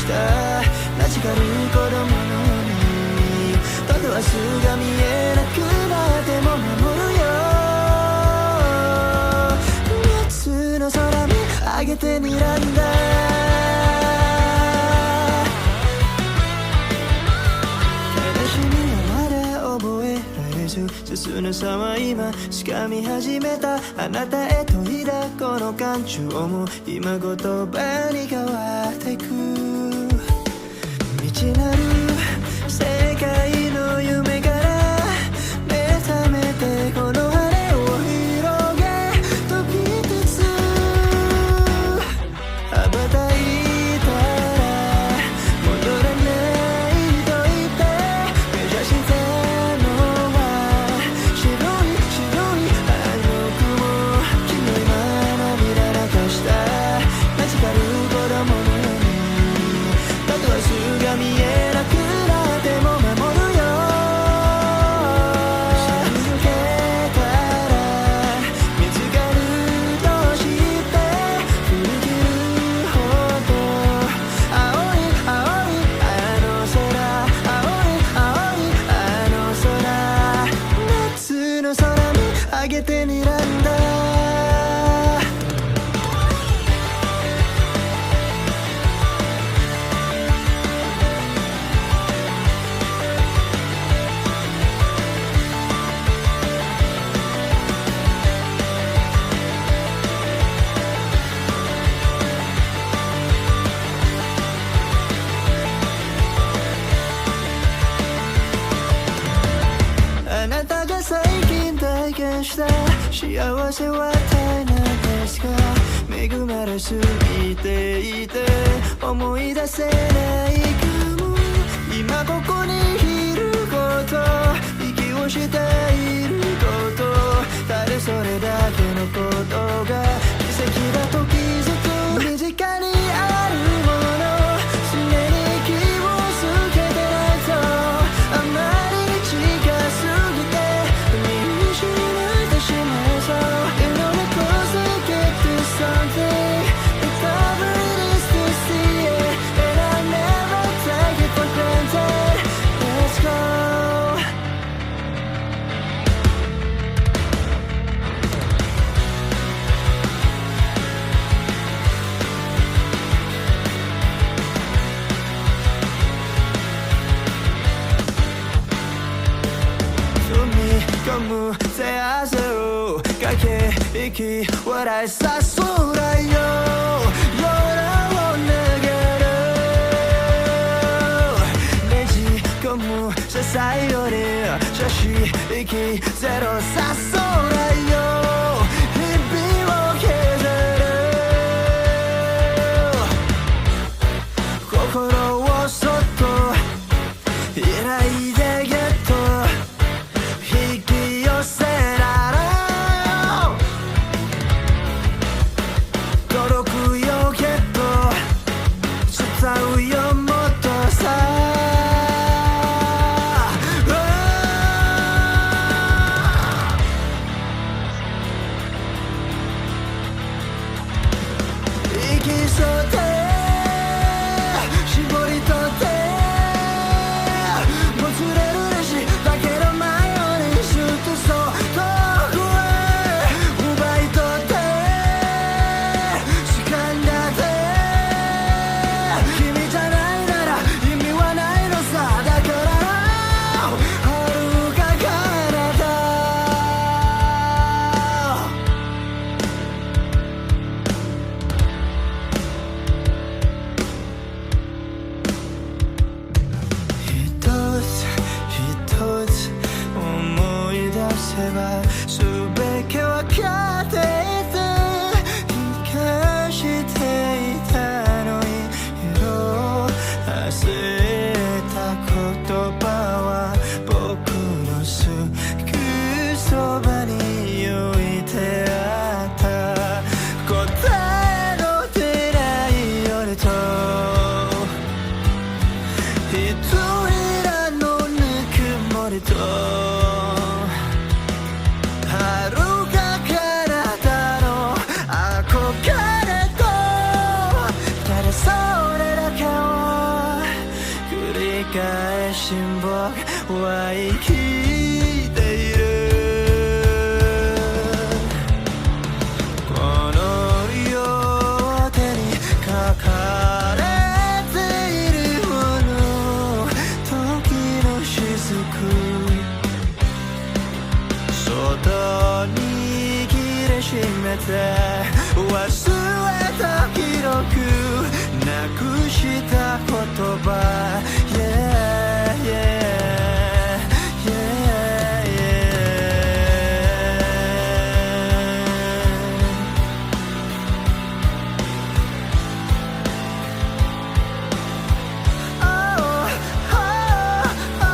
したラジカル子供のにたと明日が見えなくなっても守るよ夏の空見上げて睨んだ悲しみはまだ覚えられず進むさは今しかみ始めたあなたへといだこの感情も今言葉に変わっていく未知なる世界の夢から目覚めてこの羽を広げ飛び立つ羽ばたいたら戻らないと言って目指したのは白いあの雲君の今涙流したマジカル子供のようにたと明日が見えなくなっても守るよ抜けたら見つかるとして振り切るほど青いあの空青いあの空夏の空見上げて睨んだあなたが最近体験した幸せは何ですか恵まれすぎていて思い出せないかも今ここにいること息をしていることただそれだけのことが奇跡だと気づく身近にあるもの常に気をつけてないとあまりに近すぎて見失ってしまいそう You know the closer you get to something the tougher it is to see it and I never take it for granted Let's go踏み込む手汗をかけ息笑いさ空よ夜を投げるねじ込む支えより写真息ゼロさ空よ日々を削る心をそっと開いてゲット引き寄せられ届くよけど伝うよもっとさ息そうって絞り取ってもつれるレジだけど迷うにシュートそう遠くへ奪い取って掴んだって君じゃないなら意味はないのさだから遥か彼方は生きているこの両手に書かれているもの時の雫外に握りしめて忘れた記録なくした言葉 Yeah, yeah, yeah, yeah Oh, oh, oh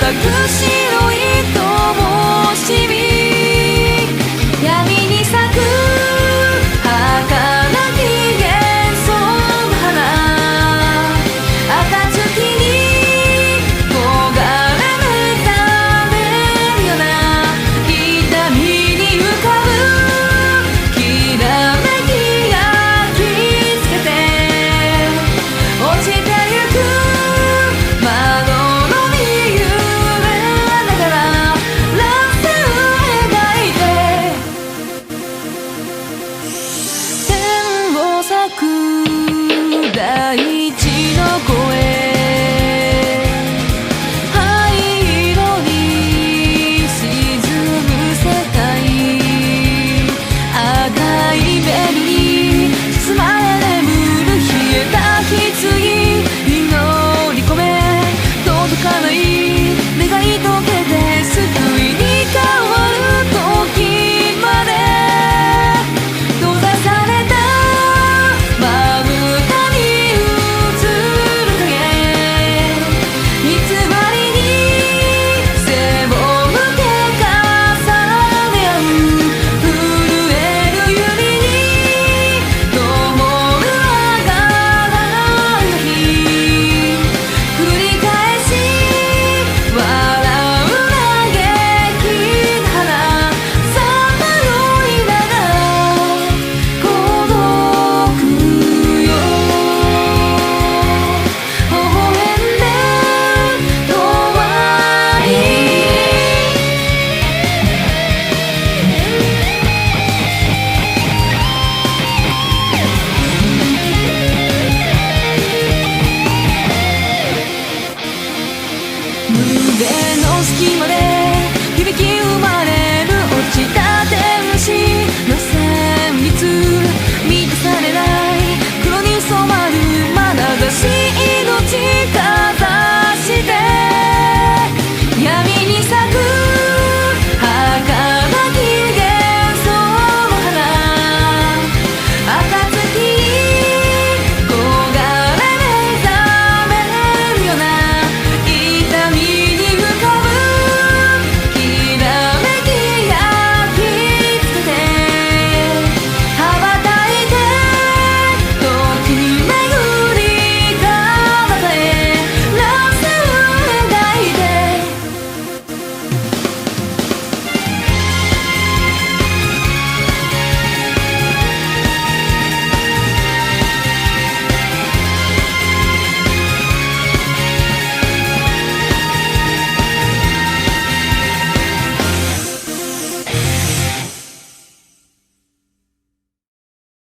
隠し